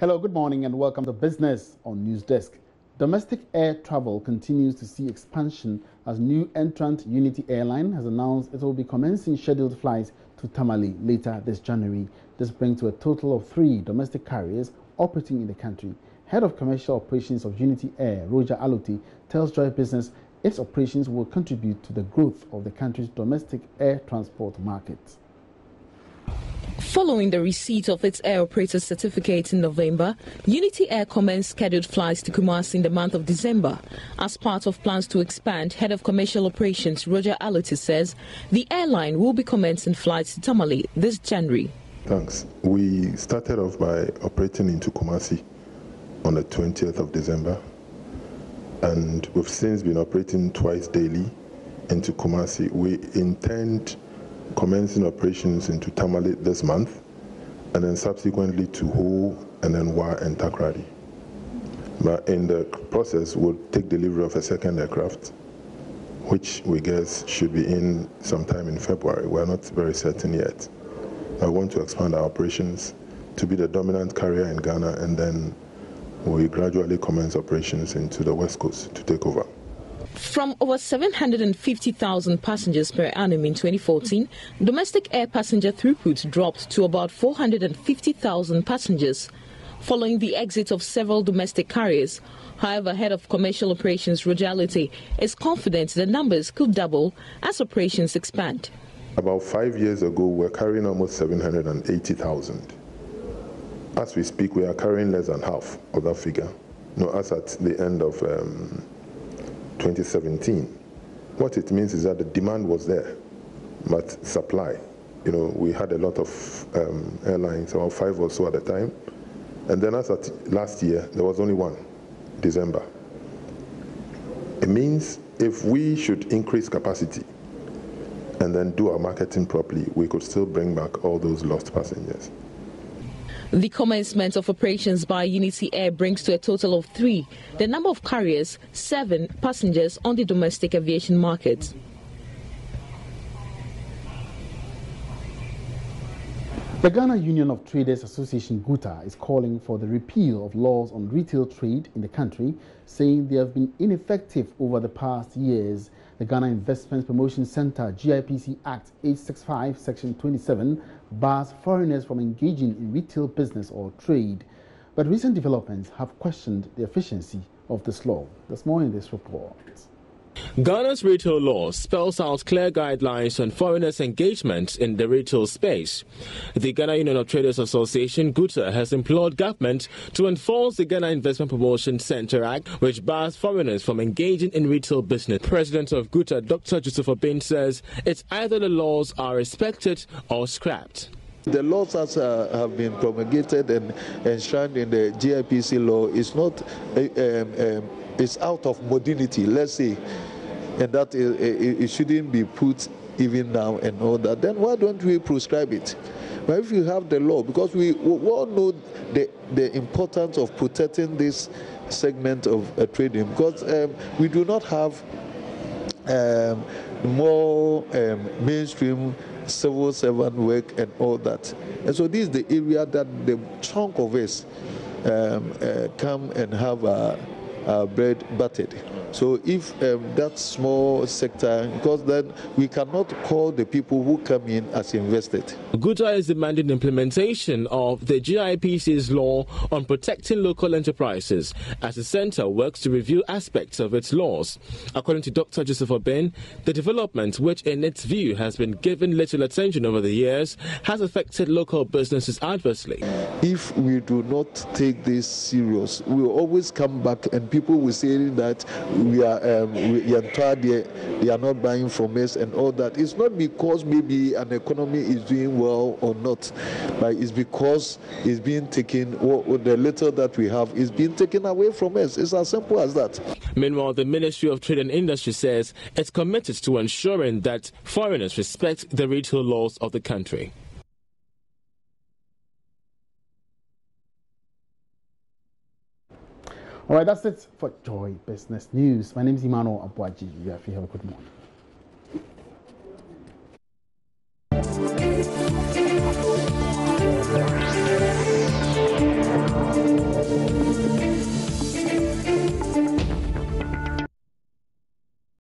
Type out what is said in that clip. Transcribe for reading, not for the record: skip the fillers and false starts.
Hello, good morning and welcome to Business on News Desk. Domestic air travel continues to see expansion as new entrant Unity Airline has announced it will be commencing scheduled flights to Tamale later this January. This brings to a total of 3 domestic carriers operating in the country. Head of Commercial Operations of Unity Air, Roger Aluti, tells Joy Business its operations will contribute to the growth of the country's domestic air transport market. Following the receipt of its air operator certificate in November, Unity Air commenced scheduled flights to Kumasi in the month of December. As part of plans to expand, Head of Commercial Operations Roger Aluti says the airline will be commencing flights to Tamale this January. Thanks. We started off by operating into Kumasi on the 20th of December, and we've since been operating twice daily into Kumasi. We intend commencing operations into Tamale this month, and then subsequently to Ho, and then Wa and Takrady. But in the process, we'll take delivery of a second aircraft, which we guess should be in sometime in February. We're not very certain yet. I want to expand our operations to be the dominant carrier in Ghana, and then we gradually commence operations into the West Coast to take over. From over 750,000 passengers per annum in 2014, domestic air passenger throughput dropped to about 450,000 passengers, following the exit of several domestic carriers. However, Head of Commercial Operations Roger Aluti is confident the numbers could double as operations expand. About 5 years ago, we were carrying almost 780,000. As we speak, we are carrying less than half of that figure. As at the end of 2017. What it means is that the demand was there, but supply, we had a lot of airlines, about 5 or so at the time, and then as at last year, there was only one, December. It means if we should increase capacity and then do our marketing properly, we could still bring back all those lost passengers. The commencement of operations by Unity Air brings to a total of 3 the number of carriers, 7 passengers on the domestic aviation market. The Ghana Union of Traders Association GUTA is calling for the repeal of laws on retail trade in the country, saying they have been ineffective over the past years. The Ghana Investment Promotion Center GIPC Act 865 Section 27 bars foreigners from engaging in retail business or trade. But recent developments have questioned the efficiency of this law. There's more in this report. Ghana's retail law spells out clear guidelines on foreigners' engagement in the retail space. The Ghana Union of Traders Association, GUTA, has implored government to enforce the Ghana Investment Promotion Center Act, which bars foreigners from engaging in retail business. President of GUTA, Dr. Joseph Obin, says it's either the laws are respected or scrapped. The laws that have been promulgated and enshrined in the GIPC law is not it's out of modernity, let's say, and that it shouldn't be put even now and all that. Then why don't we prescribe it? But if you have the law, because we all know the importance of protecting this segment of trading, because we do not have more mainstream civil servant work and all that. And so this is the area that the chunk of us come and have bread buttered. So if that small sector, because then we cannot call the people who come in as invested. GUTA is demanding implementation of the GIPC's law on protecting local enterprises as the centre works to review aspects of its laws. According to Dr. Joseph Obin, the development, which in its view has been given little attention over the years, has affected local businesses adversely. If we do not take this serious, we will always come back and people will say that they are not buying from us and all that. It's not because maybe an economy is doing well or not, but it's because it's being taken, the little that we have is being taken away from us. It's as simple as that. Meanwhile, the Ministry of Trade and Industry says it's committed to ensuring that foreigners respect the retail laws of the country. All right, that's it for Joy Business News. My name is Emmanuel Abwaji. Have a good morning.